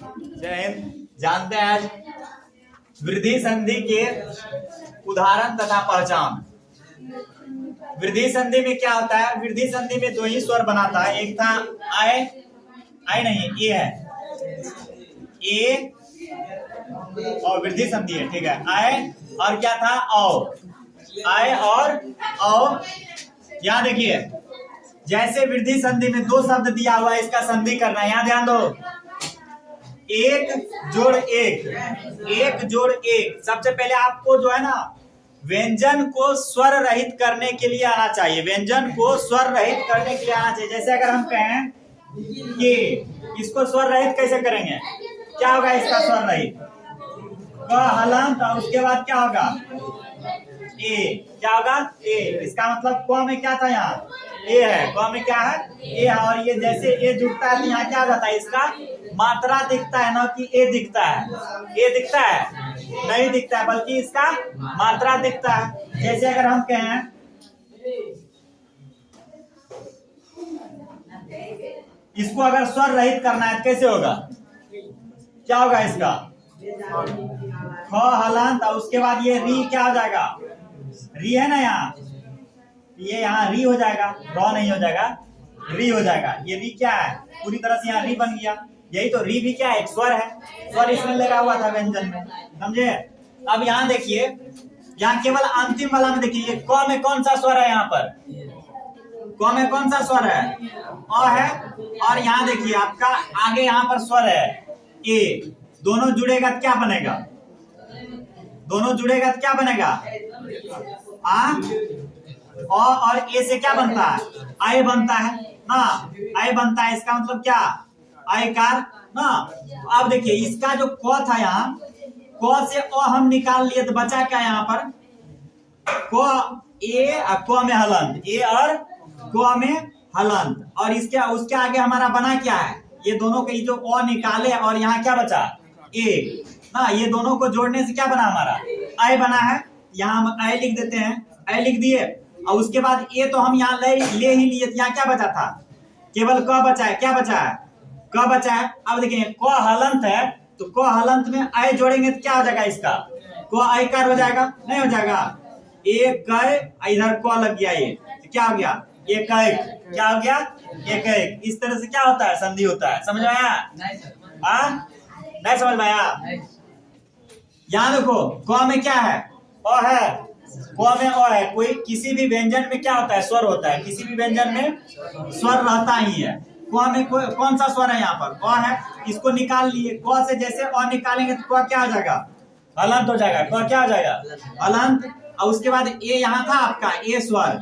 जय हिंद। जानते हैं आज वृद्धि संधि के उदाहरण तथा पहचान। वृद्धि संधि में क्या होता है? वृद्धि संधि में दो ही स्वर बनाता है। एक था आय, आय नहीं ए है, ए और वृद्धि संधि है, ठीक है। आय और क्या था? औ। आय और औ। यहाँ देखिए, जैसे वृद्धि संधि में दो शब्द दिया हुआ है, इसका संधि करना है। यहाँ ध्यान दो, एक जोड़ एक, एक जोड़ एक। सबसे पहले आपको जो है ना, व्यंजन को स्वर रहित करने के लिए आना चाहिए। व्यंजन को स्वर रहित करने के लिए आना चाहिए। जैसे अगर हम कहें कि इसको स्वर रहित कैसे करेंगे? क्या होगा इसका स्वर रहित? क हलंत और उसके बाद क्या होगा? ए। क्या होगा? ए। इसका मतलब क में क्या था? यहाँ ए है, क में क्या है? ए है। और ये जैसे ए जुड़ता है तो यहाँ क्या हो जाता है? इसका मात्रा दिखता है, ना कि ए दिखता है। ए दिखता है? नहीं दिखता है, बल्कि इसका मात्रा दिखता है। जैसे अगर हम कहें इसको अगर स्वर रहित करना है कैसे होगा? क्या होगा इसका? ख हलंत और उसके बाद ये री क्या हो जाएगा? री है ना, यहाँ ये यहाँ री हो जाएगा, रॉ नहीं हो जाएगा, री हो जाएगा। ये री क्या है? पूरी तरह से यहाँ री बन गया। यही तो री भी क्या है? एक स्वर है। स्वर इसमें लगा हुआ था व्यंजन में, समझे? अब यहाँ देखिए, यहाँ केवल अंतिम वाला में देखिए, ये क में कौन सा स्वर है? यहाँ पर क में कौन सा स्वर है? अ है। और यहाँ देखिए आपका आगे यहाँ पर स्वर है ए। दोनों जुड़ेगा तो क्या बनेगा? दोनों जुड़ेगा तो क्या बनेगा? आ और ए से क्या बनता है? आय बनता है ना, आय बनता है। इसका मतलब क्या? आयकार ना। अब देखिए इसका जो क था, यहाँ क से अ हम निकाल लिए तो बचा क्या यहाँ पर? क ए और क में हलंत, ए और क में हलंत। और इसके उसके आगे हमारा बना क्या है? ये दोनों के जो अ निकाले और यहाँ क्या बचा? ए ना। ये दोनों को जोड़ने से क्या बना? हमारा आय बना है। यहाँ हम आय लिख देते हैं, आय लिख दिए। और उसके बाद ए तो हम यहाँ ले ही लिए, यहाँ क्या बचा था? केवल क बचा है। क्या बचा है? क बचा है। अब देखिए क हलंत है, तो क हलंत में आय जोड़ेंगे तो क्या हो जाएगा? इसका क आयकार हो जाएगा? नहीं हो जाएगा। एक क, इधर क लग गया, ये तो क्या हो गया? एक एक। क्या हो गया? एक एक। इस तरह से क्या होता है? संधि होता है। समझ में आया? नहीं समझ में आया? यहाँ देखो, क में क्या है? अ है। क में अ है। कोई किसी भी व्यंजन में क्या होता है? स्वर होता है। किसी भी व्यंजन में स्वर रहता ही है। क में कौन सा स्वर है? यहाँ पर क है। इसको निकाल लिए। क से जैसे अ निकालेंगे तो क क्या हो जाएगा? हलंत हो जाएगा। क क्या हो जाएगा? हलंत। और उसके बाद ए यहाँ था आपका ए स्वर,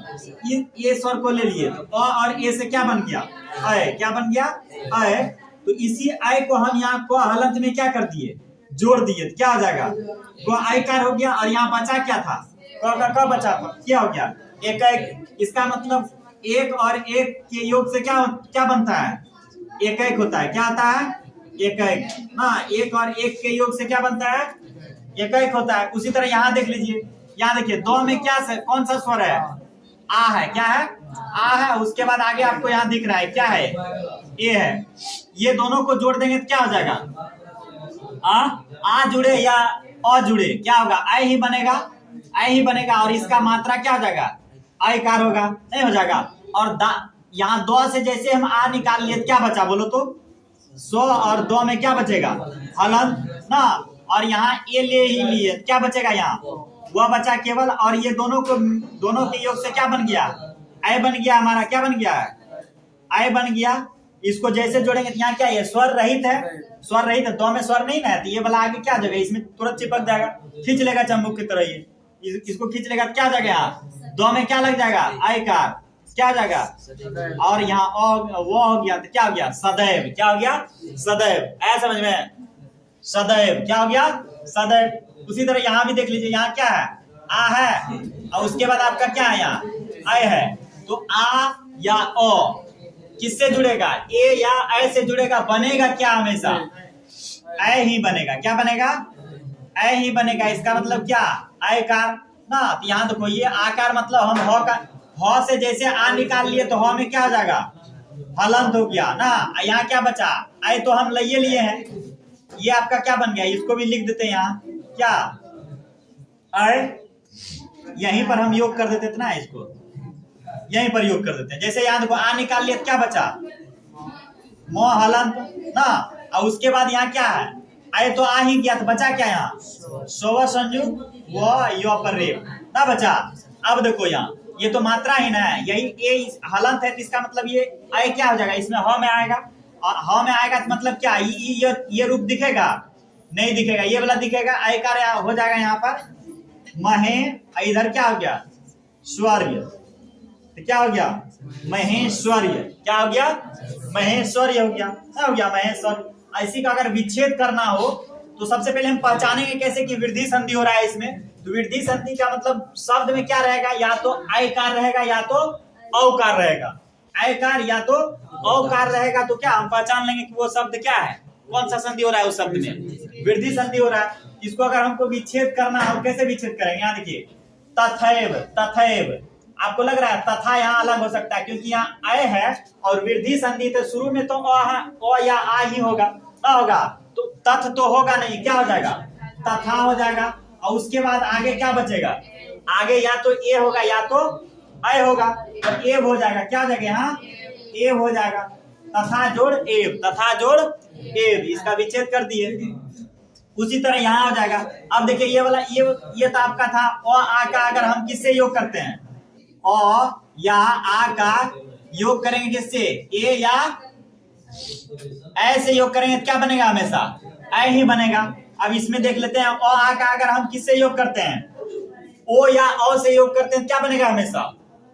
ए स्वर को ले लिए तो अ और ए से क्या बन गया? अय। क्या बन गया? अय। तो इसी आय को हम यहाँ क हलंत में क्या कर दिए? जोड़ दिए तो क्या हो जाएगा? क आयकार हो गया। और यहाँ बचा क्या था? क का क बचा था, क्या हो गया? एक एक। इसका मतलब एक और एक के योग से क्या क्या बनता है? एक एक होता है। क्या आता है? एक एक ना। एक और एक के योग से क्या बनता है? एक एक होता है। उसी तरह यहाँ देख लीजिए, यहाँ देखिए दो में क्या से कौन सा स्वर है? आ है। क्या है? आ है। उसके बाद आगे आपको यहाँ दिख रहा है क्या है? ए है। ये दोनों को जोड़ देंगे तो क्या हो जाएगा? आ जुड़े या अ जुड़े, क्या होगा? आय ही बनेगा, आय ही बनेगा। और इसका मात्रा क्या हो जाएगा? आयकार होगा। नहीं हो जाएगा। और यहाँ दो से जैसे हम आ निकाल लिए क्या बचा? बोलो तो सो। और दो में क्या बचेगा? हलंत ना। और यहाँ ए ले ही लिए, क्या बचेगा? यहाँ वह बचा केवल। और ये दोनों के योग से क्या बन गया? आय बन गया। हमारा क्या बन गया? आय बन गया। इसको जैसे जोड़ेंगे तो यहाँ क्या है? स्वर रहित है। स्वर रहित है, दो में स्वर नहीं ना है, तो ये वाला आगे क्या जगह? इसमें तुरंत चिपक जाएगा, खींच लेगा चंबुक की तरह। ये इसको खींच लेगा तो क्या जगह? यहाँ दो में क्या लग जाएगा? आयकार। क्या जाएगा? और यहाँ वो हो गया तो क्या हो गया? सदैव। क्या हो गया? सदैव। ऐसा समझ में? सदैव। क्या हो गया? सदैव। उसी तरह यहाँ भी देख लीजिए, यहाँ क्या है? आ है। और उसके बाद आपका क्या है? यहाँ आय है। तो आ या ओ किससे जुड़ेगा? ए या ऐ से जुड़ेगा। बनेगा क्या? हमेशा ऐ ही बनेगा। क्या बनेगा? ऐ ही बनेगा। इसका मतलब क्या? आयकार ना। तो यहाँ देखो, ये आकार मतलब हम ह का ह से जैसे आ निकाल लिए तो ह में क्या हो जाएगा? हलंत हो गया ना। यहाँ क्या बचा? आय तो हम लिए हैं, ये आपका क्या बन गया, इसको भी लिख देते हैं यहाँ क्या, अय, यहीं पर हम योग कर देते थे ना, इसको यहीं पर योग कर देते हैं। जैसे यहाँ देखो आ निकाल लिया, क्या बचा, म हलंत ना, और उसके बाद यहाँ क्या है, आए तो आ ही गया, तो बचा क्या यहाँ, स्व संयुक्त व य पर रेप ना बचा। अब देखो यहाँ ये तो मात्रा ही ना है, यही ए हलंत है, तो इसका मतलब ये आए क्या हो जाएगा, इसमें ह में आएगा, और ह में आएगा तो मतलब क्या, ये रूप दिखेगा, नहीं दिखेगा, ये वाला दिखेगा, आयकार हो जाएगा यहाँ पर महे, इधर क्या हो गया, स्वर्य, तो क्या हो गया, महेश्वर्य, क्या हो गया, महेश्वर्य हो गया, क्या हो गया, महेश्वर्य। इसी का अगर विच्छेद करना हो तो सबसे पहले हम पहचानेंगे कैसे कि वृद्धि संधि हो रहा है इसमें। तो वृद्धि संधि का मतलब शब्द में क्या रहेगा, या तो आयकार रहेगा या तो औकार रहेगा, आयकार या तो औकार रहेगा, तो क्या हम पहचान लेंगे कि वो शब्द क्या है, कौन सा संधि हो रहा है उस शब्द में, वृद्धि संधि हो रहा है। इसको अगर हमको विच्छेद करना हो, कैसे विच्छेद करेंगे, यहाँ देखिए तथैव, तथैव, आपको लग रहा है तथा यहाँ अलग हो सकता है, क्योंकि यहाँ अय है और वृद्धि संधि, तो शुरू में तो अ या आ ही होगा ना, होगा तो तथ तो होगा नहीं, क्या हो जाएगा, तथा हो जाएगा, और उसके बाद आगे क्या बचेगा, आगे या तो ए होगा या तो अय होगा, तो एव हो जाएगा, क्या हो जाएगा यहाँ एव हो जाएगा, तथा जोड़ एव, तथा जोड़ एव, इसका विच्छेद कर दिए। उसी तरह यहाँ हो जाएगा। अब देखिए ये वाला ये तो आपका था अ आ का, अगर हम किससे योग करते हैं, अ या आ का योग करेंगे किससे, ए या ऐसे योग करेंगे, क्या बनेगा, हमेशा ऐ ही बनेगा। अब इसमें देख लेते हैं अ आ का अगर हम किससे योग करते हैं, ओ या औ से योग करते हैं, क्या बनेगा, हमेशा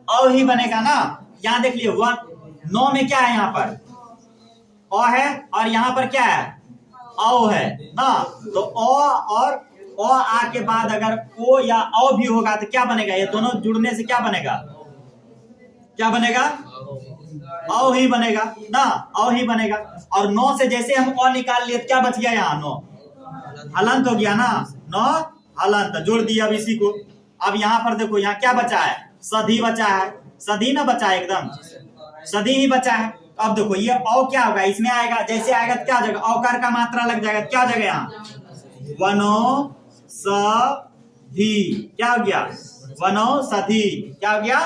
औ ही बनेगा ना। यहाँ देख लियो 9 में क्या है, यहाँ पर अ है और यहाँ पर क्या है, औ है ना, तो अ और अ आ के बाद अगर ओ या औ भी होगा तो क्या बनेगा, ये दोनों जुड़ने से क्या बनेगा, क्या बनेगा, औ ही बनेगा ना, औ ही बनेगा। और 9 से जैसे हम अ निकाल लिए, क्या बच गया यहाँ 9 हलंत हो गया ना, 9 हलंत जोड़ दिया अब इसी को। अब यहाँ पर देखो यहाँ क्या बचा है, सधी बचा है, सधी ना बचा है, एकदम सधी ही बचा है। अब देखो ये औ क्या होगा, इसमें आएगा, जैसे आएगा तो क्या हो जाएगा, औकार का मात्रा लग जाएगा, क्या हो जाएगा यहाँ वनो सधी, क्या हो गया, वनो सधी, क्या हो गया,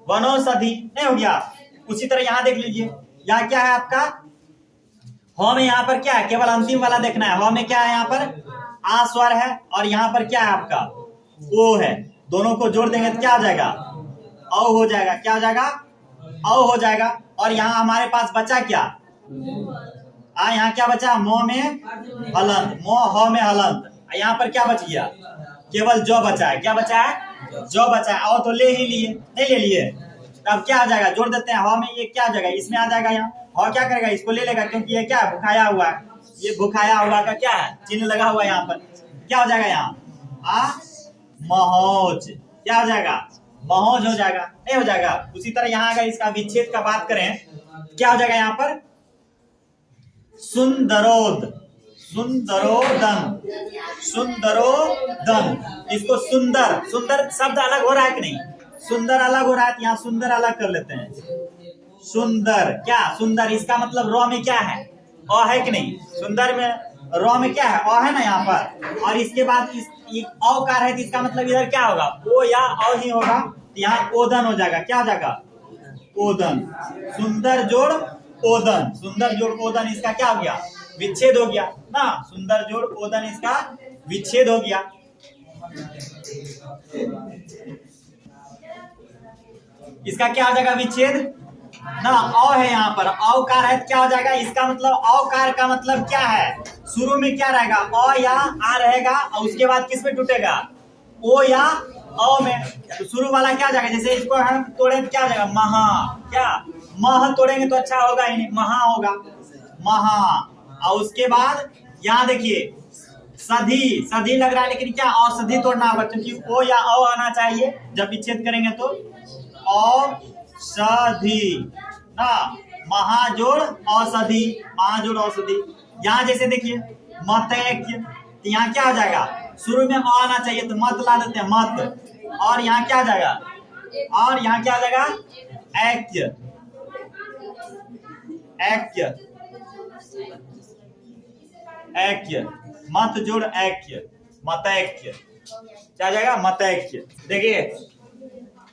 वनो सधी, नहीं हो गया। उसी तरह यहाँ देख लीजिए, यहाँ क्या है आपका, ह में यहाँ पर क्या है, केवल अंतिम वाला देखना है, ह में क्या है, यहाँ पर आ स्वर है और यहाँ पर क्या है आपका ओ है, दोनों को जोड़ देंगे तो क्या हो जाएगा, औ हो जाएगा, क्या हो जाएगा, औ हो जाएगा। और यहाँ हमारे पास बचा क्या, यहाँ क्या बचा, मो में हलंत, मो ह में हलंत, यहाँ पर क्या बच गया, केवल जो बचा है, क्या बचा है, जो बचा है, और तो ले ही लिए, नहीं ले लिए, अब क्या आ जाएगा, जोड़ देते हैं, ह में ये क्या आ जाएगा, इसमें आ जाएगा, यहाँ ह क्या करेगा, इसको ले लेगा, क्योंकि ये क्या है, भुखाया हुआ है, ये भुखाया हुआ का क्या है, चिन्ह लगा हुआ है यहाँ पर, क्या हो जाएगा यहाँ आ महोज, क्या हो जाएगा, महोज हो जाएगा, नहीं हो जाएगा। उसी तरह यहाँ अगर इसका विच्छेद का बात करें, क्या हो जाएगा यहाँ पर सुंदरोद, सुंदरोदन, सुंदरोदन, इसको सुंदर, सुंदर शब्द अलग हो रहा है कि नहीं, सुंदर अलग हो रहा है, यहाँ सुंदर अलग कर लेते हैं, सुंदर, क्या सुंदर, इसका मतलब रॉ में क्या है, अ है कि नहीं, सुंदर में रॉ में क्या है, अ है ना यहाँ पर, और इसके बाद इस औकार है, तो इसका मतलब इधर क्या होगा, ओ या औ ही होगा, तो यहाँ ओदन हो जाएगा, क्या हो जाएगा, ओदन, सुंदर जोड़ ओदन, सुंदर जोड़ ओदन, इसका क्या हो गया, विच्छेद हो गया ना, सुंदर जोड़ ओदन, इसका विच्छेद हो गया। इसका क्या हो जाएगा, विच्छेद ना, औ है यहाँ पर, औकार है, क्या हो जाएगा, इसका मतलब औकार का मतलब क्या है, शुरू में क्या रहेगा, अ या आ रहेगा, और उसके बाद किस में टूटेगा, ओ या औ में, तो शुरू वाला क्या हो जाएगा, जैसे इसको हम तोड़े तो क्या हो जाएगा, महा, क्या मह तोड़ेंगे तो अच्छा होगा ही नहीं, महा होगा, महा। और उसके बाद यहाँ देखिए सधी, सधी लग रहा है, लेकिन क्या औषधि तोड़ना होगा, क्योंकि ओ या औ आना चाहिए जब विच्छेद करेंगे, तो औषधि ना, महाजोड़ औषधि, महाजोड़ औषधि। यहाँ जैसे देखिए मतैक्य, तो यहाँ क्या आ जाएगा, शुरू में अ आना चाहिए, तो मत ला देते हैं, मत, और यहाँ क्या आ जाएगा, और यहाँ क्या आ जाएगा, ऐक्य, ऐक्य, ऐक्य, मत जोड़ ऐक्य, मतैक्य, क्या जाएगा मतैक्य। देखिए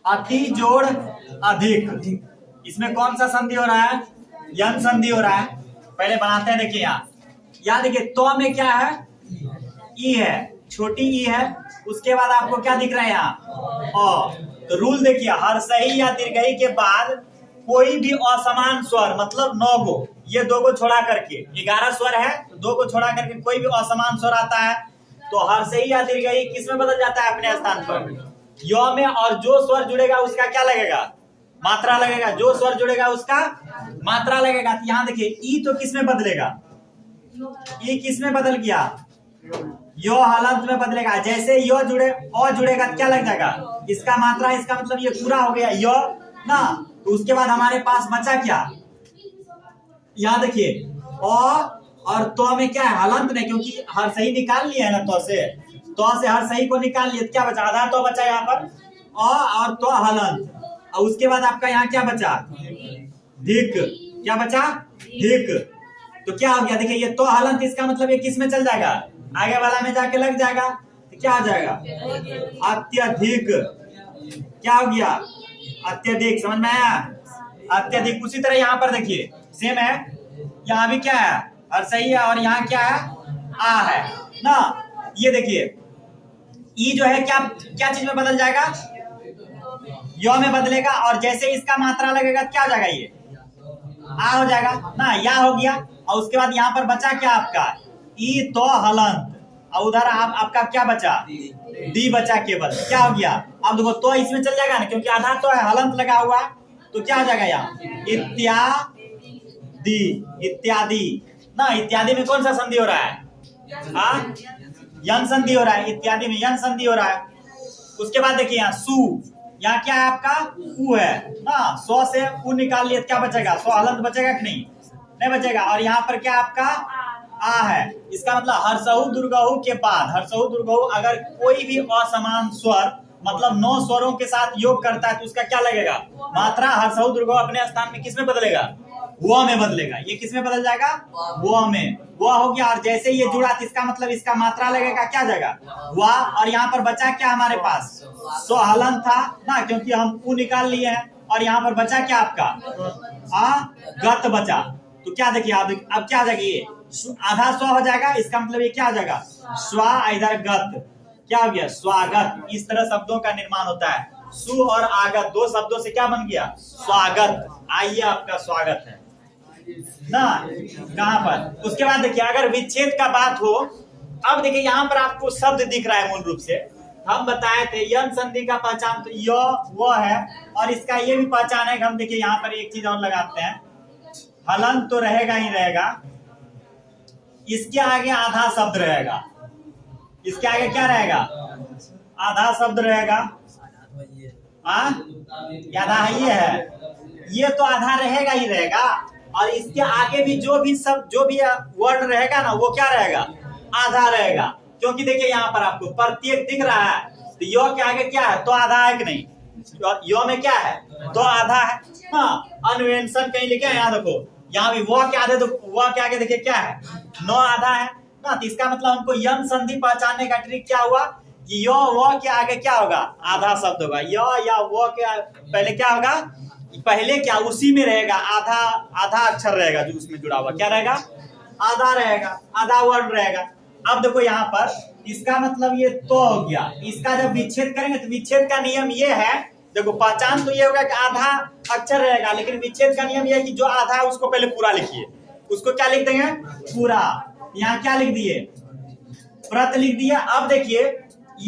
अति जोड़ अधिक, इसमें कौन सा संधि हो रहा है? यन संधि हो रहा है। पहले बनाते हैं, देखिए यहाँ देखिए तो में क्या है? ई है, छोटी ई है, उसके बाद आपको क्या दिख रहा है यहाँ? अ। तो रूल देखिए, हर सही या दीर्घई के बाद कोई भी असमान स्वर मतलब 9 गो, ये 2 को छोड़ा करके 11 स्वर है, तो 2 को छोड़ा करके कोई भी असमान स्वर आता है तो हर सही या दीर्घई किस में बदल जाता है? अपने स्थान पर य में। और जो स्वर जुड़ेगा उसका क्या लगेगा? मात्रा लगेगा। जो स्वर जुड़ेगा उसका मात्रा लगेगा। तो यहाँ देखिए ई तो किस में बदलेगा? ई किस में बदल गया? यो हलंत में बदलेगा। जैसे यो जुड़े अ जुड़ेगा तो क्या लग जाएगा? इसका मात्रा, इसका मतलब ये पूरा हो गया यो ना। तो उसके बाद हमारे पास बचा क्या? यहाँ देखिए अ और तो में क्या है? हलंत में, क्योंकि हर सही निकाल लिया है ना तो से हर सही को निकाल लिए, तो क्या बचा? आधा तो बचा यहाँ पर अ और तो हलंत। और उसके बाद आपका यहाँ क्या बचा? धिक। क्या बचा? धिक। तो क्या हो गया? देखिए ये तो हलंत, इसका मतलब ये किस में चल जाएगा? आगे वाला में जाके लग जाएगा। तो क्या हो जाएगा? अत्यधिक। क्या हो गया? अत्यधिक। समझ में आया? अत्यधिक। उसी तरह यहाँ पर देखिए सेम है, यहाँ भी क्या है? हर सही है, और यहाँ क्या है? आ है ना। ये देखिए ई जो है क्या क्या चीज में बदल जाएगा? यो में बदलेगा। और जैसे इसका मात्रा लगेगा क्या हो जाएगा? ये आ हो जाएगा ना, या हो गया। और उसके बाद यहाँ पर बचा क्या आपका? ई तो हलंत। और उधर आपका क्या बचा? डी बचा केवल। क्या हो गया? अब देखो तो इसमें चल जाएगा ना, क्योंकि आधा तो है, हलंत लगा हुआ है, तो क्या हो जाएगा यहाँ? इत्यादि। इत्यादि ना। इत्यादि में कौन सा संधि हो रहा है? हाँ, यन संधि हो रहा है। इत्यादि में यन संधि हो रहा है। उसके बाद देखिए यहाँ सु, यहाँ क्या है आपका? उ है ना। 100 से उ निकाल लिए, क्या बचेगा? 100 हलंत बचेगा कि नहीं? नहीं बचेगा। और यहाँ पर क्या आपका? आ है। इसका मतलब हर्षहु दुर्गहु के बाद, हर्षहु दुर्गहु अगर कोई भी असमान स्वर मतलब 9 स्वरों के साथ योग करता है तो उसका क्या लगेगा? मात्रा। हर्षहु दुर्गहु अपने स्थान में किस में बदलेगा? वो में बदलेगा। ये किस में बदल जाएगा? वो में। वो हो गया। और जैसे ये जुड़ा तो इसका मतलब इसका मात्रा लगेगा, क्या जाएगा? वाह। और यहाँ पर बचा क्या हमारे पास? सो हलंत था ना, क्योंकि हम उ निकाल लिए हैं। और यहाँ पर बचा क्या आपका? गत बचा। तो क्या देखिए अब क्या जाएगा? ये आधा स्व हो जाएगा। इसका मतलब ये क्या हो जाएगा? स्वा इधर गत। क्या हो गया? स्वागत। इस तरह शब्दों का निर्माण होता है। सु और आगत 2 शब्दों से क्या बन गया? स्वागत। आइए आपका स्वागत है ना। कहां पर? उसके बाद देखिए अगर विच्छेद का बात हो, अब देखिए यहाँ पर आपको शब्द दिख रहा है। मूल रूप से हम बताए थे यन संधि का पहचान तो यो वो है, और इसका ये भी पहचान है कि हम देखिए यहाँ पर एक चीज और लगाते हैं, हलंत तो रहेगा ही रहेगा, इसके आगे आधा शब्द रहेगा। इसके आगे क्या रहेगा? आधा शब्द रहेगा। आधा ये है, ये तो आधा रहेगा ही रहेगा। और इसके आगे भी जो भी वर्ड रहेगा ना, वो क्या रहेगा? आधा रहेगा। क्योंकि देखिए यहाँ पर आपको प्रत्येक दिख रहा है, तो यो के आगे क्या है? तो आधा है कि नहीं? यो में क्या है? तो आधा है। हाँ, अनवेंशन कहीं लिखे हैं, यहाँ देखो, यहाँ भी वो के आधे, तो वो के आगे देखिए क्या है? 9 आधा है ना। तो इसका मतलब हमको यन संधि पहचानने का ट्रिक क्या हुआ कि यो वो के आगे क्या होगा? आधा शब्द होगा। यो या वो के पहले क्या होगा? पहले क्या उसी में रहेगा? आधा अक्षर रहेगा जो उसमें जुड़ा हुआ। क्या रहेगा? आधा रहेगा, आधा वर्ड रहेगा। अब देखो यहाँ पर इसका मतलब ये तो हो गया। इसका जब विच्छेद करेंगे तो विच्छेद का नियम ये है, देखो पहचान तो ये होगा कि आधा अक्षर रहेगा, लेकिन विच्छेद का नियम ये है कि जो आधा है उसको पहले पूरा लिखिए। उसको क्या लिख देंगे? पूरा। यहाँ क्या लिख दिए? प्रत लिख दिए। अब देखिए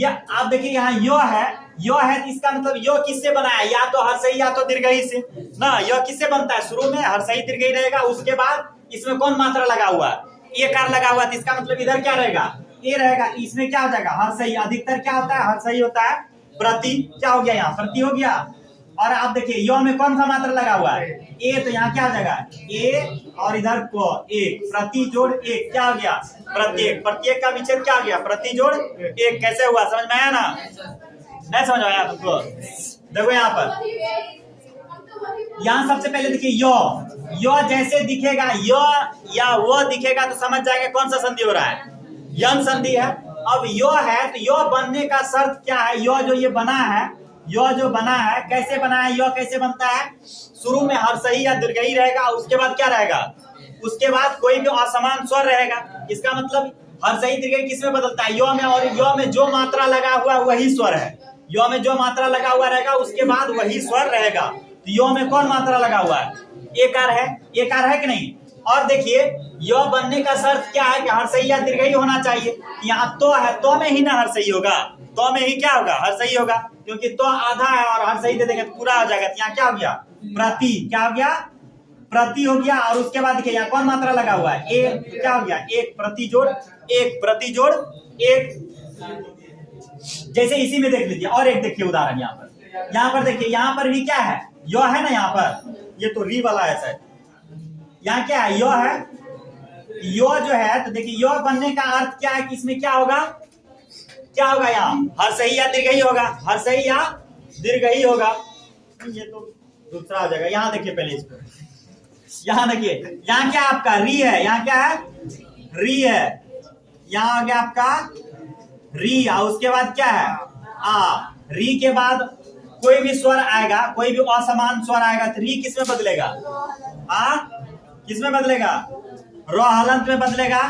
आप देखिए यहाँ यो है तो इसका मतलब यो किससे बना है? या तो हर्षई या तो दीर्घई से ना। यो किससे बनता है? शुरू में हर्षई दीर्घई रहेगा, उसके बाद इसमें कौन मात्रा लगा हुआ है? एकार लगा हुआ है। तो इसका मतलब इधर क्या रहेगा? ए रहेगा। इसमें क्या हो जाएगा? हर्षई। अधिकतर क्या होता है? हर्षई होता है। प्रति क्या हो गया? यहाँ प्रति हो गया। और आप देखिए यो में कौन सा मात्रा लगा हुआ है? ए। तो यहाँ क्या हो जाएगा? ए और इधर को एक, प्रति जोड़ एक, क्या हो गया? प्रत्येक। प्रत्येक का विच्छेद क्या हो गया? प्रति जोड़ एक। कैसे हुआ? समझ में आया ना? नहीं समझ में आया तुमको? देखो यहाँ पर यहां सबसे पहले देखिए यो जैसे दिखेगा यो या वो दिखेगा तो समझ जाएगा कौन सा संधि हो रहा है, यन संधि है। अब यो है तो यो बनने का शर्त क्या है, यो जो ये बना है, यो जो बना है कैसे बना है, यो कैसे बनता है, शुरू में हर्षई या दीर्घई रहेगा, उसके बाद क्या रहेगा, उसके बाद कोई भी असमान स्वर रहेगा। इसका मतलब हर्षई दीर्घई किसमें बदलता है, यो में, और यो में जो मात्रा लगा हुआ वही स्वर है, यो में जो मात्रा लगा हुआ रहेगा उसके बाद वही स्वर रहेगा। तो यो में कौन मात्रा लगा हुआ है, एकार है, एकार है कि नहीं। और देखिए यो बनने का शर्त क्या है कि हर्षई या दीर्घई होना चाहिए। यहाँ तो है, तो में ही ना हर्षई होगा, तो में ही क्या होगा, हर्षई होगा, क्योंकि तो आधा है और हर्षई दे देंगे तो पूरा हो जाएगा। यहाँ क्या हो गया, प्रति, क्या हो गया, प्रति हो गया। और उसके बाद देखिए यहाँ कौन मात्रा लगा हुआ है, एक, क्या हो गया, एक प्रति जोड़ एक, प्रति जोड़ एक। जैसे इसी में देख लीजिए, और एक देखिए उदाहरण यहाँ पर देखिए, यहाँ पर भी क्या है, यो है ना, यहाँ पर ये तो री वाला है सर, यहाँ क्या है, यो है, यो जो है तो देखिए यो बनने का अर्थ क्या है कि इसमें क्या होगा, क्या होगा, यहाँ हर्षई या दीर्घई होगा, हर्षई या दीर्घई होगा। ये तो दूसरा हो जाएगा। यहाँ देखिए पहले इसको, यहाँ देखिए, यहाँ क्या आपका री है, यहाँ क्या है, री है, यहाँ आ गया आपका री, और उसके बाद क्या है, आ, री के बाद कोई भी स्वर आएगा, कोई भी असमान स्वर आएगा तो री किस में बदलेगा, आ, किस में बदलेगा, रो हलंत में बदलेगा,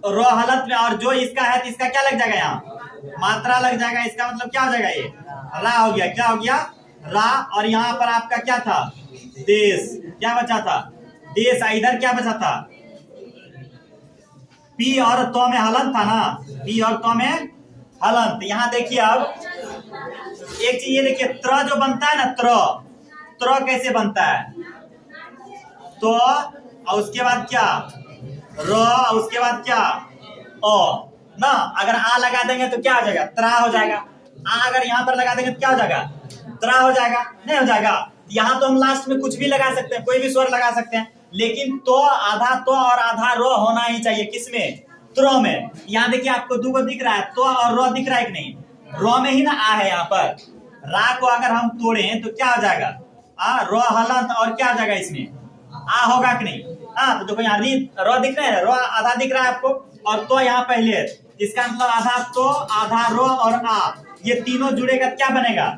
रो हलंत में। और जो इसका है तो इसका क्या लग जाएगा, यहाँ मात्रा लग जाएगा, इसका मतलब क्या हो जाएगा, ये रा हो गया, क्या हो गया, रा। और यहाँ पर आपका क्या था, देश, क्या बचा था, देश, इधर क्या बचा था, पी और तो में हलंत था ना, पी और तो में हलंत। यहाँ देखिए अब एक चीज ये देखिए, त्र जो बनता है ना, त्र कैसे बनता है, तो और उसके बाद क्या, र, और उसके बाद क्या, ओ ना। अगर आ लगा देंगे तो क्या हो जाएगा, त्रा हो जाएगा। आ अगर यहाँ पर लगा देंगे तो क्या हो जाएगा, त्रा हो जाएगा, नहीं हो जाएगा। यहाँ तो हम लास्ट में कुछ भी लगा सकते हैं, कोई भी स्वर लगा सकते हैं, लेकिन तो आधा तो और आधा रो होना ही चाहिए, किसमें, त्रो में। यहाँ देखिए आपको दो दिख रहा है, तो और रो दिख रहा है कि नहीं, रो में ही ना आ है। यहाँ पर रा को अगर हम तोड़ें तो क्या हो जाएगा, रो हलंत, और क्या हो जाएगा इसमें, आ होगा कि नहीं। हाँ तो देखो यहाँ रो दिख रहा है, रो आधा दिख रहा है आपको, और तो यहाँ पहले है, इसका मतलब आधा तो, आधा रो और आ, ये तीनों जुड़ेगा क्या बनेगा,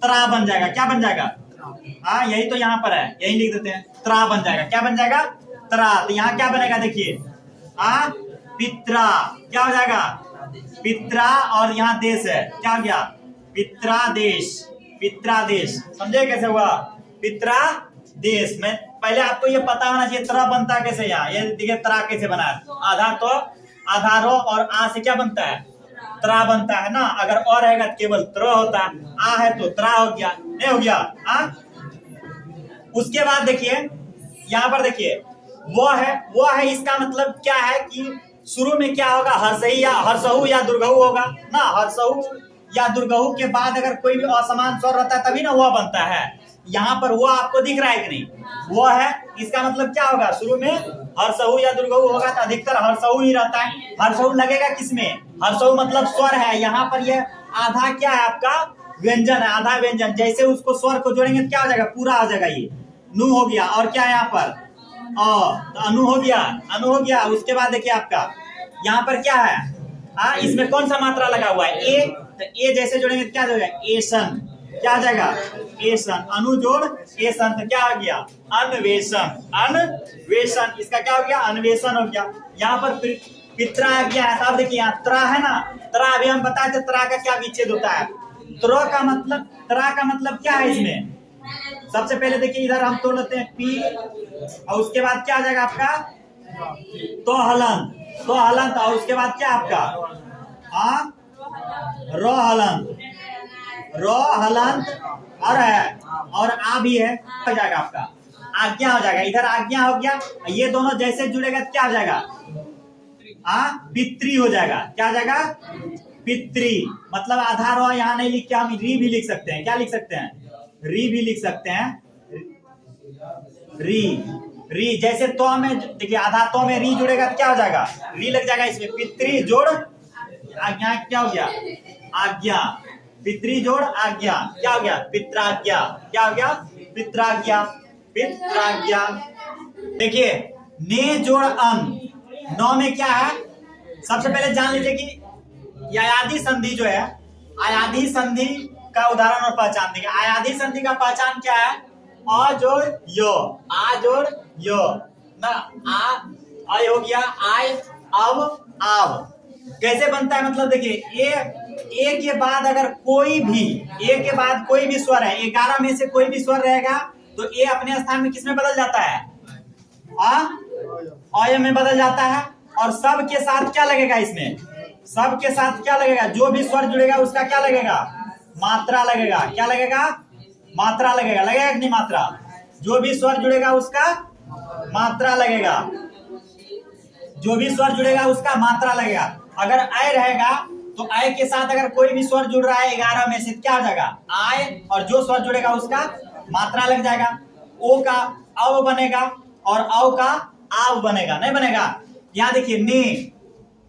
त्रा बन जाएगा, क्या बन जाएगा, यही तो यहाँ पर है, यही लिख देते हैं, त्रा बन जाएगा, क्या बन जाएगा, त्रा। तो यहाँ क्या बनेगा देखिए, पित्रा, क्या हो जाएगा, पित्रा, और यहाँ देश है, क्या हो गया, पित्रा देश, पित्रा देश। समझे कैसे हुआ, पित्रा देश। में पहले आपको ये पता होना चाहिए त्रा बनता कैसे, यहाँ ये देखिए त्रा कैसे बना है, आधा तो, आधा रो, और आ से क्या बनता है, त्रा बनता है ना। अगर और रहेगा तो केवल त्र होता, आ है तो त्रा हो गया, नहीं हो गया। उसके बाद देखिए यहाँ पर देखिए, वो है, इसका मतलब क्या है कि शुरू में क्या होगा, हर्षई या हर्षहु या दुर्गहु होगा ना। हर्षहु या दुर्गहु के बाद अगर कोई भी असमान स्वर रहता है तभी ना वो बनता है। यहाँ पर वो आपको दिख रहा है कि नहीं, वो है, इसका मतलब क्या होगा, शुरू में हर्षहु या दुर्गहु होगा तो अधिकतर हर्षहु ही रहता है। हर्षहु लगेगा किसमें, हर्षहु मतलब स्वर है। यहाँ पर ये आधा क्या है आपका, व्यंजन है, आधा व्यंजन। जैसे उसको स्वर को जोड़ेंगे तो क्या हो जाएगा, पूरा हो जाएगा, ये नु हो गया। और क्या है यहाँ पर, तो अनु हो गया, अनु हो गया। उसके बाद देखिए आपका यहाँ पर क्या है, इसमें कौन सा मात्रा लगा हुआ है, ए, तो ए जैसे जोड़ेंगे तो क्या हो जाएगा, एसन, क्या हो जाएगा, एसन, अनु जोड़ एसन, तो क्या हो गया, अन्वेषण, अन्वेषण। इसका क्या हो गया, अन्वेषण हो गया। यहाँ पर पित्रा आ गया है, साहब देखिए यहाँ त्रा है ना, त्रा अभी हम बताए थे, त्रा का क्या विच्छेद होता है, त्रो का मतलब, त्रा का मतलब क्या है इसमें। सबसे पहले देखिए इधर हम तोड़ लेते हैं पी, और उसके बाद क्या आ जाएगा आपका, तो हलंत, तो हलंत, और उसके बाद क्या आपका, रो हलंत, रो हलंत, और है, और आ भी है, हो जाएगा आपका आज्ञा हो जाएगा। इधर आज्ञा हो गया, ये दोनों जैसे जुड़ेगा तो क्या हो जाएगा, पितृ हो जाएगा, क्या हो जाएगा, पितृ। मतलब आधा रो यहाँ नहीं लिख के हम री भी लिख सकते हैं, क्या लिख सकते हैं, री भी लिख सकते हैं, री, री। जैसे तो में देखिए आधा तो में री जुड़ेगा तो क्या हो जाएगा, री लग जाएगा इसमें, पितृ जोड़ आज्ञा, क्या हो गया, आज्ञा, पितरी जोड़ आज्ञा, क्या हो गया? पित्राज्ञा। क्या हो गया? पित्राज्ञा, पित्राज्ञा। देखिए ने जोड़ अन, नौ में क्या है? सबसे पहले जान लीजिए कि अयादी संधि जो है, अयादी संधि का उदाहरण और पहचान देंगे। अयादी संधि का पहचान क्या है? अ जोड़ यो, आ जोड़ यो ना, आ हो गया, आय, अब, आव। कैसे बनता है? मतलब देखिए ए के बाद अगर कोई भी, ए के बाद कोई भी स्वर है, 11 में से कोई भी स्वर रहेगा तो ए अपने स्थान में किस में बदल जाता है? अय में बदल जाता है। और सब के साथ क्या लगेगा? इसमें सब के साथ क्या लगेगा? जो भी स्वर जुड़ेगा उसका क्या लगेगा? मात्रा लगेगा। क्या लगेगा? मात्रा लगेगा। लगेगा कि नहीं मात्रा? जो भी स्वर जुड़ेगा उसका मात्रा लगेगा। जो भी स्वर जुड़ेगा उसका मात्रा लगेगा। अगर आय रहेगा तो आय के साथ अगर कोई भी स्वर जुड़ रहा है 11 में से, क्या हो जाएगा? आय, और जो स्वर जुड़ेगा उसका मात्रा लग जाएगा। ओ का अव बनेगा और अव का आव बनेगा। नहीं बनेगा? यहाँ देखिए ने,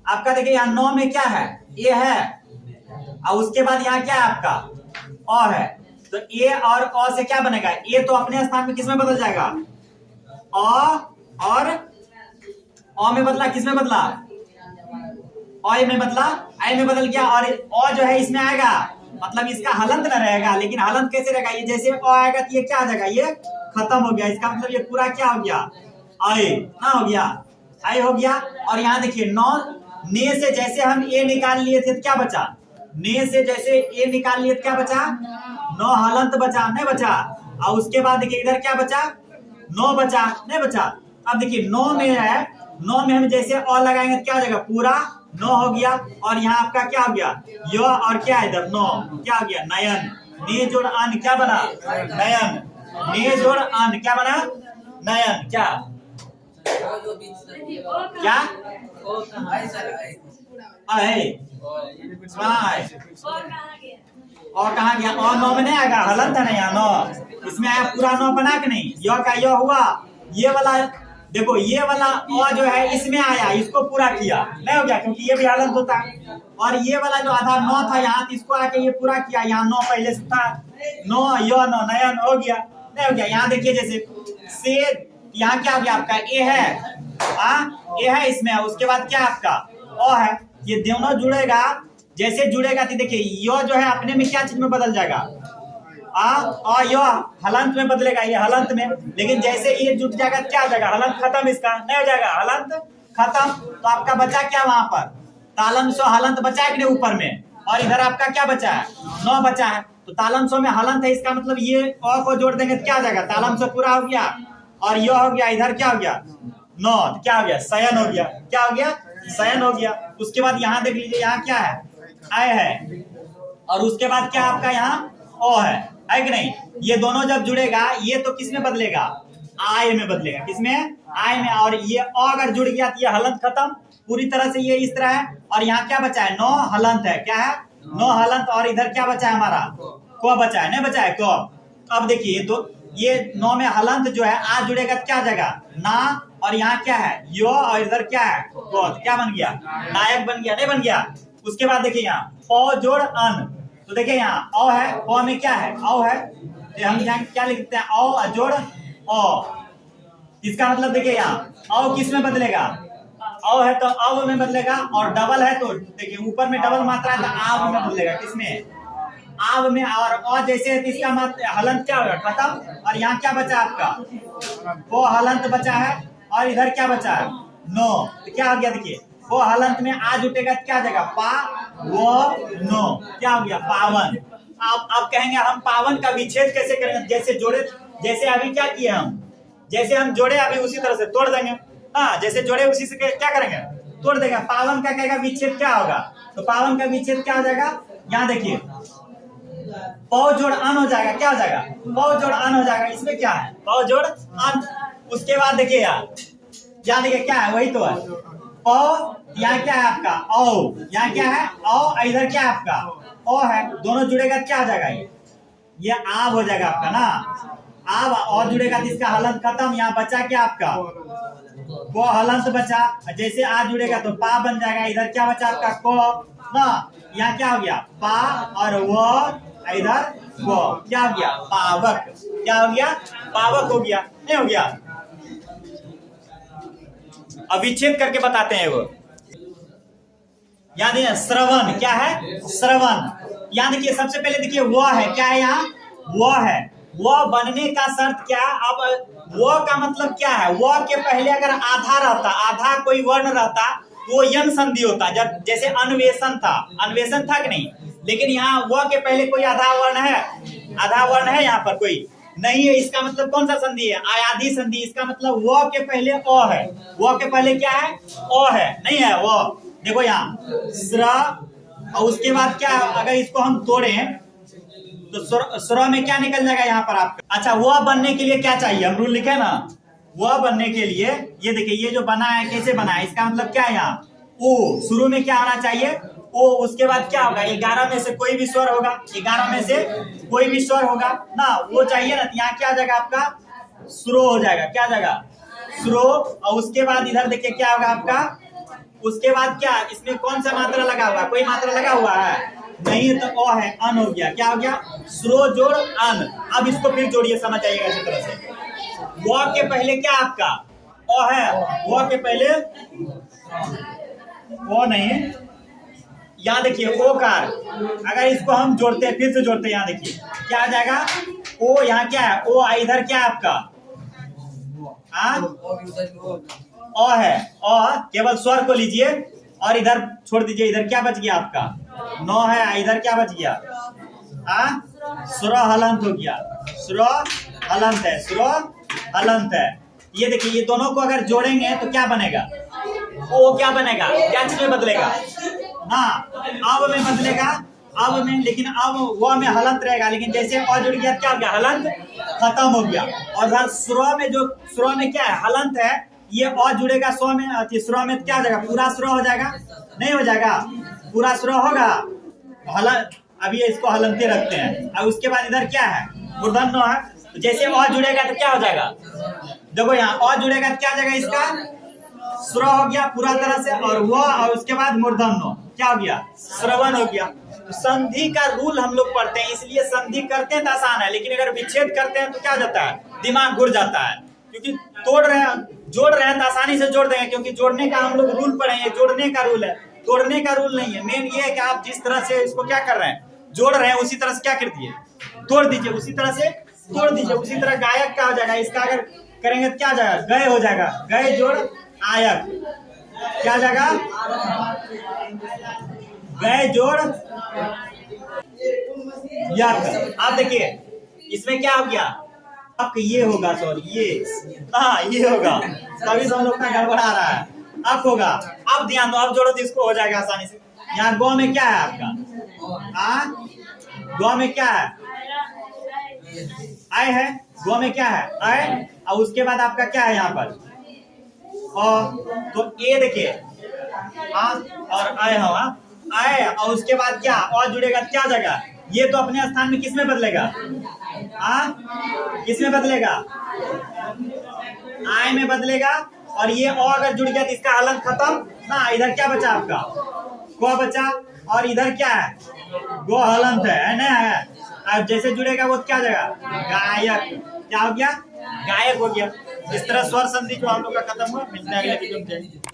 आपका देखिए यहाँ 9 में क्या है? ए है, और उसके बाद यहाँ क्या है आपका? अ है। तो ए और अ से क्या बनेगा? ए तो अपने स्थान में किस में बदल जाएगा? अ और अ में बदला, किस में बदला? अ में बदला, आई में बदल गया। और अ जो है इसमें आएगा, मतलब इसका हलंत न रहेगा। लेकिन हलंत कैसे रहेगा? ये जैसे अ आएगा तो ये क्या आ जाएगा? ये खत्म हो गया। इसका मतलब ये पूरा क्या हो गया? आय ना हो गया, आई हो गया। और यहाँ देखिए 9 ने से जैसे हम ए निकाल लिए थे तो क्या बचा? ने से जैसे ए निकाल लिए तो क्या बचा? 9 हलंत बचा, नहीं बचा? और उसके बाद देखिए इधर क्या बचा? 9 बचा, नहीं बचा? अब देखिए 9 में है, 9 में हम जैसे अ लगाएंगे तो क्या हो जाएगा? पूरा 9 हो गया। और यहाँ आपका क्या हो गया? यो, और क्या है इधर? 9, क्या हो गया? नयन। ने जोड़ अन क्या बना? नयन। ने जोड़ अन क्या बना? नयन। क्या क्या? और कहाँ गया? और 9 में नहीं आएगा, हलंत है ना यहाँ 9, इसमें आया पूरा 9 बना के नहीं? यो का यो हुआ। ये वाला देखो, ये वाला अ जो है इसमें आया, इसको पूरा किया, नहीं हो गया? क्योंकि ये भी हलंत होता है। और ये वाला जो आधा 9 था यहाँ, इसको आके ये पूरा किया। यहाँ 9 पहले से था, 9 यो 9 नयन हो गया, नहीं हो गया? यहाँ देखिए जैसे से, यहाँ क्या हो गया आपका? ए है, ए है इसमें, उसके बाद क्या आपका? अ है। ये दोनों जुड़ेगा, जैसे जुड़ेगा तो देखिए यो जो है अपने में क्या चीज में बदल जाएगा? यो हलंत में बदलेगा, ये हलंत में। लेकिन जैसे ये जुट जाएगा क्या हो जाएगा? हलंत खत्म, इसका नहीं हो जाएगा? हलंत खत्म। तो आपका बचा क्या वहां पर? तालन सो हलंत बचा है कि नहीं ऊपर में? और इधर आपका क्या बचा है? 9 बचा है। तो तालन सो में हलंत है, इसका मतलब ये अ को जोड़ देंगे तो क्या हो जाएगा? तालन सो पूरा हो गया, और यो हो गया, इधर क्या हो गया? 9, क्या हो गया? शयन हो गया। क्या हो गया? शयन हो गया। उसके बाद यहाँ देख लीजिए, यहाँ क्या है? आय है, और उसके बाद क्या आपका यहाँ? ओ है कि नहीं? ये दोनों जब जुड़ेगा, ये तो किस में बदलेगा? आय में बदलेगा। किसमें? आय में। और ये अ अगर जुड़ गया तो ये हलंत खत्म पूरी तरह से, ये इस तरह है। और यहाँ क्या बचा है? 9 हलंत है। क्या है? 9 हलंत। और इधर क्या बचा है हमारा? को बचा है, नहीं बचा है? को। अब देखिए तो ये 9 में हलंत जो है आ जुड़ेगा तो क्या आ जाएगा? ना। और यहाँ क्या है? यो, और इधर क्या है? को। क्या बन गया? नायक बन गया, नहीं बन गया? उसके बाद देखिए यहाँ अ जोड़ अन, तो देखिए यहाँ अ है, अ में क्या है? औ है। तो हम यहाँ क्या लिखते हैं? अ जोड़ अ। इसका मतलब देखिए यहाँ अ किस में बदलेगा? अ है तो अव में बदलेगा, और डबल है तो देखिए ऊपर में डबल मात्रा है तो आव में बदलेगा। किसमें? आव में। और अ जैसे है तो इसका मात्रा हलंत क्या होगा? खत्म। और यहाँ क्या बचा आपका? वो हलंत बचा है। और इधर क्या बचा है? 9। तो क्या हो गया? देखिए वो हलंत में आ जुटेगा तो क्या आ जाएगा? पा वो 9, क्या हो गया? पावन। अब कहेंगे हम पावन का विच्छेद कैसे करेंगे? जैसे जोड़े, जैसे अभी क्या किए हम, जैसे हम जोड़े अभी उसी तरह से तोड़ देंगे। हाँ, जैसे जोड़े उसी से क्या करेंगे? तोड़ देंगे। पावन का कहेगा विच्छेद क्या होगा? तो पावन का विच्छेद क्या हो जाएगा? यहाँ देखिए पौ जोड़ अन हो जाएगा। क्या हो जाएगा? पौ जोड़ अन हो जाएगा। इसमें क्या है? पौ जोड़ अन। उसके बाद देखिए यहाँ देखिए क्या है? वही तो है पौ। यहाँ क्या है आपका? औ। यहाँ क्या है? औ। इधर क्या है आपका? ओ है। दोनों जुड़ेगा क्या हो जाएगा? ये आव हो जाएगा आपका ना। आव और जुड़ेगा तो इसका हलंत खत्म। यहाँ बचा क्या आपका? वो हलंत बचा। जैसे आ जुड़ेगा तो पा बन जाएगा। इधर क्या बचा आपका? को। ना, यहाँ क्या हो गया पा और वो इधर वो क्या हो गया पावक, क्या हो गया पावक हो गया, नहीं हो गया। अब विच्छेद करके बताते हैं वो। याद है श्रवण क्या है, श्रवण। याद देखिए सबसे पहले देखिए वो है, क्या है यहाँ वो है, वो बनने का शर्त क्या। अब वो का मतलब क्या है, वो के पहले अगर आधा रहता, आधा कोई वर्ण रहता तो वो यन संधि होता। जब जैसे अन्वेषण था, अन्वेषण था कि नहीं, लेकिन यहाँ वो के पहले कोई आधा वर्ण है, आधा वर्ण है यहाँ पर कोई नहीं है। इसका मतलब कौन सा संधि है, आयाधी संधि। इसका मतलब वो के पहले अ है, वो के पहले क्या है अ है, नहीं है वो। देखो यहाँ स्र और उसके बाद क्या, अगर इसको हम तोड़ें तो स्र में क्या निकल जाएगा यहाँ पर आपका। अच्छा वह बनने के लिए क्या चाहिए, हम रूल लिखे ना, वह बनने के लिए ये देखिए ये जो बना है कैसे बना है, इसका मतलब क्या है यहाँ ओ, शुरू में क्या आना चाहिए ओ, उसके बाद क्या होगा 11 में से कोई भी स्वर होगा, 11 में से कोई भी स्वर होगा ना, वो चाहिए ना। यहाँ क्या आ जाएगा आपका स्रो हो जाएगा, क्या जाएगा स्रो। और उसके बाद इधर देखिए क्या होगा आपका, उसके बाद क्या इसमें कौन सा मात्रा लगा हुआ है, कोई मात्रा लगा हुआ है नहीं, तो ओ है अन हो गया, क्या हो गया स्रो जोड़ अन। अब इसको फिर जोड़िए, समझ आइएगा इसी तरह से। वो के पहले क्या आपका ओ है, वो के पहले ओ नहीं, यहाँ देखिए ओकार, अगर इसको हम जोड़ते हैं फिर से जोड़ते हैं, यहाँ देखिए क्या आ जाएगा ओ, यहाँ क्या है ओ, इधर क्या है आपका ओ है, ओ केवल स्वर को लीजिए और इधर छोड़ दीजिए, इधर क्या बच गया आपका नौ है, इधर क्या बच गया स्र हलंत हो गया, स्र हलंत है, स्र हलंत है। ये देखिए ये दोनों को अगर जोड़ेंगे तो क्या बनेगा ओ, क्या बनेगा, क्या चीज में बदलेगा ना, अब में बदलेगा, अब में, लेकिन अब वो में हलंत रहेगा, लेकिन जैसे अ जुड़ गया क्या हो गया हलंत खत्म हो गया। और स्र में जो स्र में क्या है हलंत है, ये अ जुड़ेगा स्व में, स्र में क्या हो जाएगा पूरा स्र हो जाएगा, नहीं हो जाएगा पूरा स्र होगा हलंत। अभी इसको हलंते रखते हैं। और उसके बाद इधर क्या है मूर्धन्य है, तो जैसे अ जुड़ेगा तो क्या हो जाएगा, देखो यहाँ अ जुड़ेगा तो क्या हो जाएगा इसका स्र हो गया पूरा तरह से, और वो और उसके बाद मूर्धन्य क्या हो गया श्रवण हो गया। तो संधि का रूल हम लोग पढ़ते हैं, इसलिए संधि करते हैं तो आसान है, लेकिन अगर विच्छेद करते हैं तो क्या हो जाता है दिमाग घुर जाता है। क्योंकि तोड़ रहे हैं जोड़ रहे हैं तो आसानी से जोड़ देंगे, क्योंकि जोड़ने का हम लोग रूल पढ़ेंगे, जोड़ने का रूल है, तोड़ने का रूल नहीं है। मेन ये है कि आप जिस तरह से इसको क्या कर रहे हैं जोड़ रहे हैं उसी तरह से क्या कर दिए तोड़ दीजिए, उसी तरह से तोड़ दीजिए। उसी तरह गायक क्या हो जाएगा, इसका अगर करेंगे तो क्या हो जाएगा गए हो जाएगा, गए जोड़ आयक क्या हो जाएगा गए जोड़ यक। आप देखिए इसमें क्या हो गया अक, ये होगा सॉरी ये हाँ ये होगा, तभी तो हम लोग का गड़बड़ा रहा है, अक होगा। अब ध्यान दो, अब जोड़ो तो इसको हो जाएगा आसानी से। यहाँ गौ में क्या है आपका गौ में क्या है आय है, गौ में क्या है आय, और उसके बाद आपका क्या है यहाँ पर तो ए देखिए और आय हो आय, और उसके बाद क्या और जुड़ेगा क्या जगह, ये तो अपने स्थान में किस में बदलेगा किस में बदलेगा आय में बदलेगा। और ये ओ अगर जुड़ गया तो इसका हलंत खत्म ना, इधर क्या बचा आपका को बचा, और इधर क्या है गो हलंत है ना है, अब जैसे जुड़ेगा वो क्या जगह गायक, क्या हो गया गायक हो गया। इस तरह स्वर संधि जो हम लोग का खत्म हुआ। मिलते हैं अगले वीडियो में।